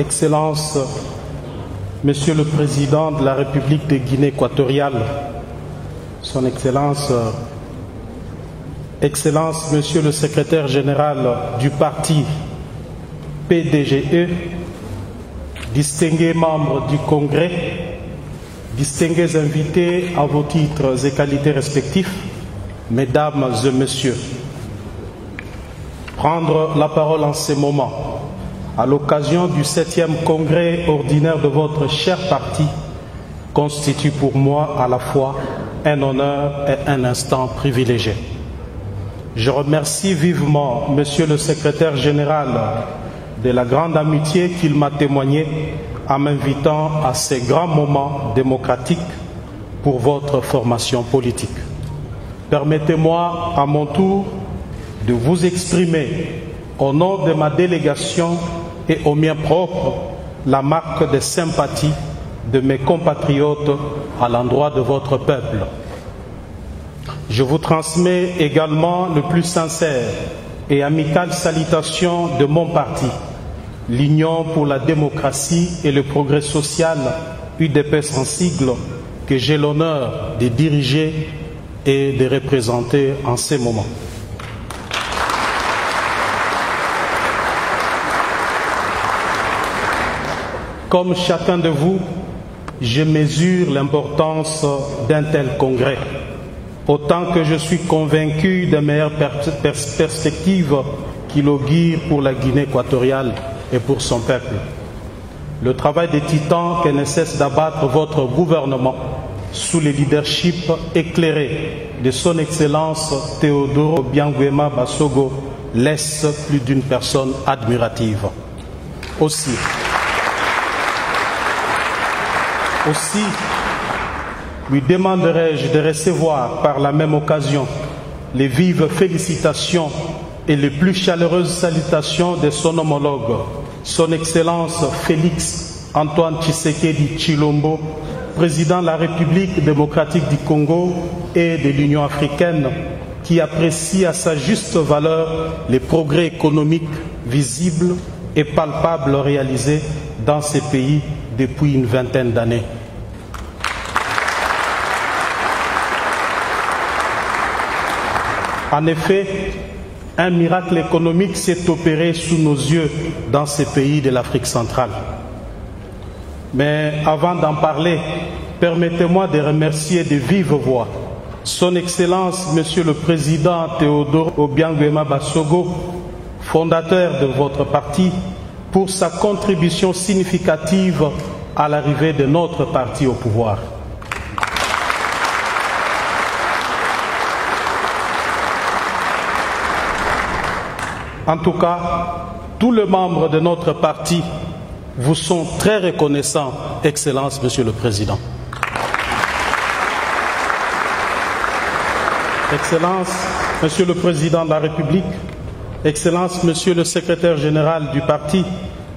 Excellence, Monsieur le Président de la République de Guinée équatoriale, Son Excellence, Excellence, Monsieur le Secrétaire général du parti PDGE, distingués membres du Congrès, distingués invités à vos titres et qualités respectifs, Mesdames et Messieurs, prendre la parole en ce moment, à l'occasion du 7e congrès ordinaire de votre cher parti, constitue pour moi à la fois un honneur et un instant privilégié. Je remercie vivement Monsieur le Secrétaire général de la grande amitié qu'il m'a témoignée en m'invitant à ces grands moments démocratiques pour votre formation politique. Permettez-moi à mon tour de vous exprimer au nom de ma délégation et au mien propre la marque de sympathie de mes compatriotes à l'endroit de votre peuple. Je vous transmets également le plus sincère et amical salutation de mon parti, l'Union pour la démocratie et le progrès social, UDPS en sigle, que j'ai l'honneur de diriger et de représenter en ces moments. Comme chacun de vous, je mesure l'importance d'un tel congrès, autant que je suis convaincu des meilleures perspectives qu'il augure pour la Guinée équatoriale et pour son peuple. Le travail des titans que ne cesse d'abattre votre gouvernement sous le leadership éclairé de son Excellence Théodore Obiang-Nguema Basogo laisse plus d'une personne admirative. Aussi, lui demanderai-je de recevoir par la même occasion les vives félicitations et les plus chaleureuses salutations de son homologue, Son Excellence Félix Antoine Tshisekedi Tshilombo, Président de la République démocratique du Congo et de l'Union africaine, qui apprécie à sa juste valeur les progrès économiques visibles et palpables réalisés dans ces pays depuis une vingtaine d'années. En effet, un miracle économique s'est opéré sous nos yeux dans ces pays de l'Afrique centrale. Mais avant d'en parler, permettez-moi de remercier de vive voix Son Excellence, Monsieur le Président Théodore Obiang-Nguema Basogo, fondateur de votre parti, pour sa contribution significative à l'arrivée de notre parti au pouvoir. En tout cas, tous les membres de notre parti vous sont très reconnaissants, Excellence, Monsieur le Président. Excellence, Monsieur le Président de la République, Excellence, Monsieur le Secrétaire général du parti,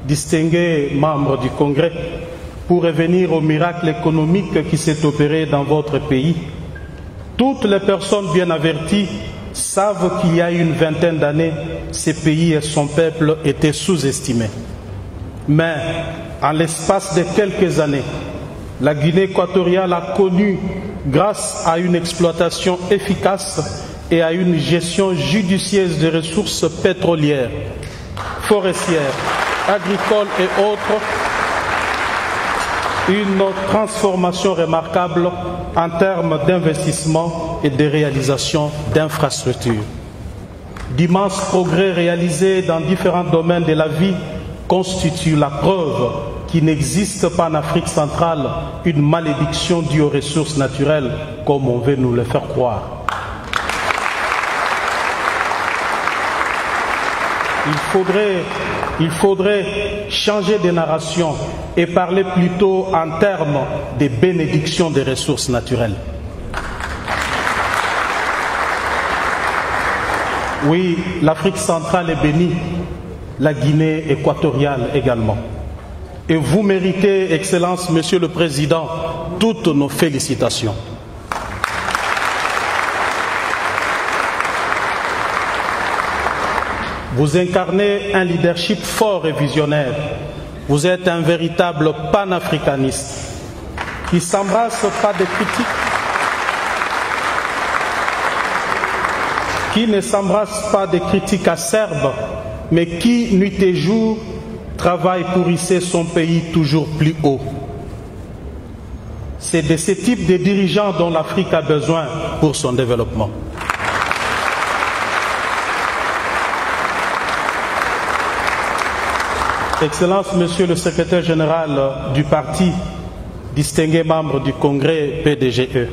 distingués membres du Congrès, pour revenir au miracle économique qui s'est opéré dans votre pays, toutes les personnes bien averties savent qu'il y a une vingtaine d'années, ce pays et son peuple étaient sous-estimés. Mais, en l'espace de quelques années, la Guinée équatoriale a connu, grâce à une exploitation efficace et à une gestion judicieuse des ressources pétrolières, forestières, agricoles et autres, une transformation remarquable en termes d'investissement et de réalisation d'infrastructures. D'immenses progrès réalisés dans différents domaines de la vie constituent la preuve qu'il n'existe pas en Afrique centrale une malédiction due aux ressources naturelles comme on veut nous le faire croire. Il faudrait changer de narration et parler plutôt en termes de bénédiction des ressources naturelles. Oui, l'Afrique centrale est bénie, la Guinée équatoriale également. Et vous méritez, Excellence, Monsieur le Président, toutes nos félicitations. Vous incarnez un leadership fort et visionnaire vous êtes un véritable panafricaniste qui s'embrasse pas de critiques, qui ne s'embrasse pas de critiques acerbes, mais qui, nuit et jour, travaille pour hisser son pays toujours plus haut. C'est de ce type de dirigeants dont l'Afrique a besoin pour son développement. Excellences, Monsieur le Secrétaire général du parti, distingué membre du Congrès PDGE,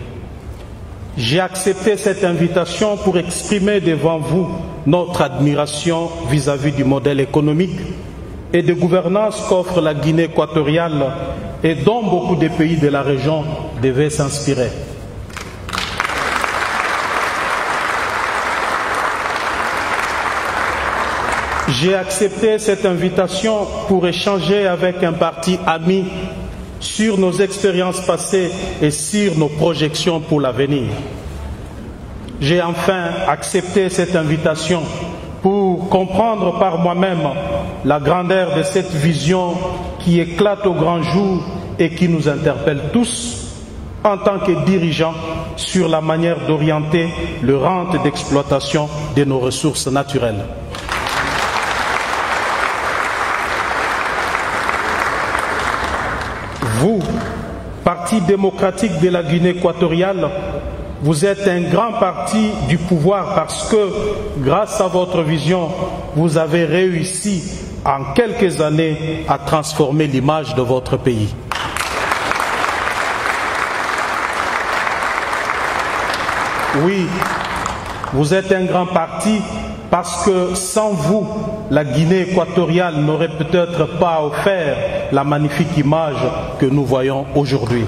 j'ai accepté cette invitation pour exprimer devant vous notre admiration vis-à-vis du modèle économique et de gouvernance qu'offre la Guinée équatoriale et dont beaucoup de pays de la région devaient s'inspirer. J'ai accepté cette invitation pour échanger avec un parti ami sur nos expériences passées et sur nos projections pour l'avenir. J'ai enfin accepté cette invitation pour comprendre par moi-même la grandeur de cette vision qui éclate au grand jour et qui nous interpelle tous en tant que dirigeants sur la manière d'orienter le rente d'exploitation de nos ressources naturelles. Vous, Parti démocratique de la Guinée équatoriale, vous êtes un grand parti du pouvoir parce que, grâce à votre vision, vous avez réussi en quelques années à transformer l'image de votre pays. Oui, vous êtes un grand parti parce que sans vous, la Guinée équatoriale n'aurait peut-être pas offert la magnifique image que nous voyons aujourd'hui.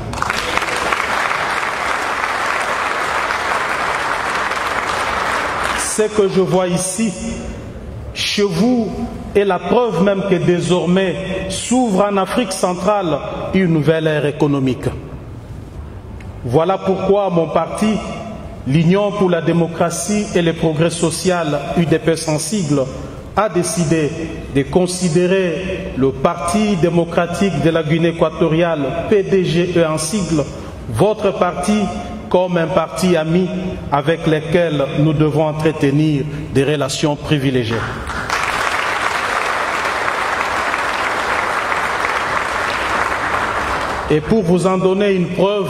Ce que je vois ici, chez vous, est la preuve même que désormais s'ouvre en Afrique centrale une nouvelle ère économique. Voilà pourquoi mon parti, l'Union pour la démocratie et le progrès social, UDP sans sigle, a décidé de considérer le Parti démocratique de la Guinée équatoriale, PDGE en sigle, votre parti, comme un parti ami avec lequel nous devons entretenir des relations privilégiées. Et pour vous en donner une preuve,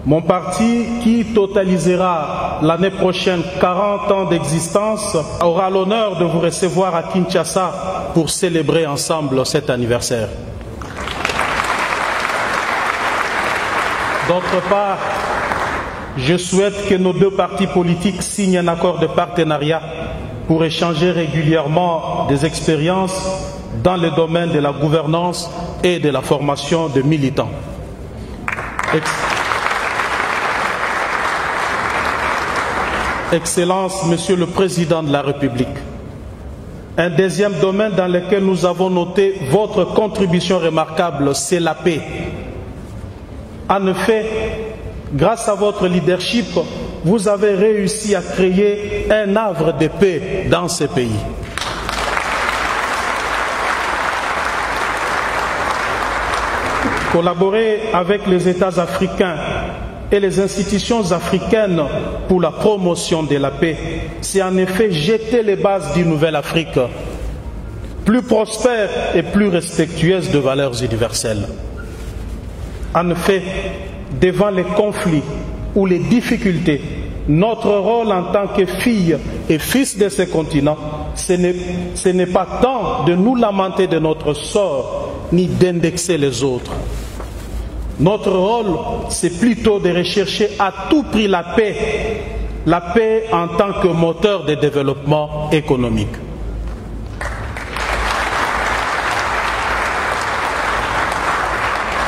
mon parti, qui totalisera l'année prochaine 40 ans d'existence, aura l'honneur de vous recevoir à Kinshasa pour célébrer ensemble cet anniversaire. D'autre part, je souhaite que nos deux partis politiques signent un accord de partenariat pour échanger régulièrement des expériences dans le domaine de la gouvernance et de la formation de militants. Excellences, Monsieur le Président de la République, un deuxième domaine dans lequel nous avons noté votre contribution remarquable, c'est la paix. En effet, grâce à votre leadership, vous avez réussi à créer un havre de paix dans ce pays. Collaborer avec les États africains et les institutions africaines pour la promotion de la paix, c'est en effet jeter les bases d'une nouvelle Afrique, plus prospère et plus respectueuse de valeurs universelles. En effet, devant les conflits ou les difficultés, notre rôle en tant que filles et fils de ce continent, ce n'est pas tant de nous lamenter de notre sort, ni d'indexer les autres. Notre rôle, c'est plutôt de rechercher à tout prix la paix en tant que moteur de développement économique.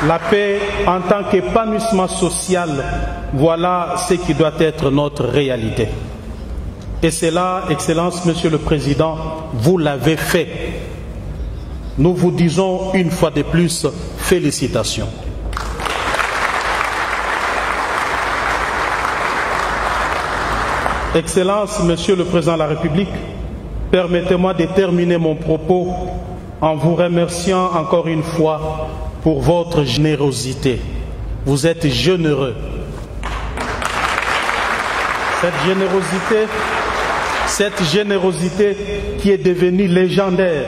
La paix en tant qu'épanouissement social, voilà ce qui doit être notre réalité. Et cela, Excellence, Monsieur le Président, vous l'avez fait. Nous vous disons une fois de plus, félicitations. Excellence, Monsieur le Président de la République, permettez-moi de terminer mon propos en vous remerciant encore une fois pour votre générosité. Vous êtes généreux. Cette générosité qui est devenue légendaire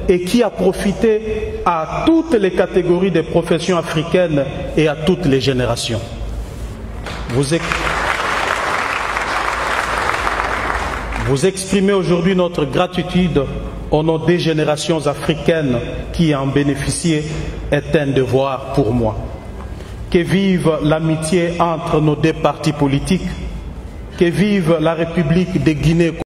et qui a profité à toutes les catégories de professions africaines et à toutes les générations. Vous exprimez aujourd'hui notre gratitude au nom des générations africaines qui en bénéficient est un devoir pour moi. Que vive l'amitié entre nos deux partis politiques, que vive la République de Guinée.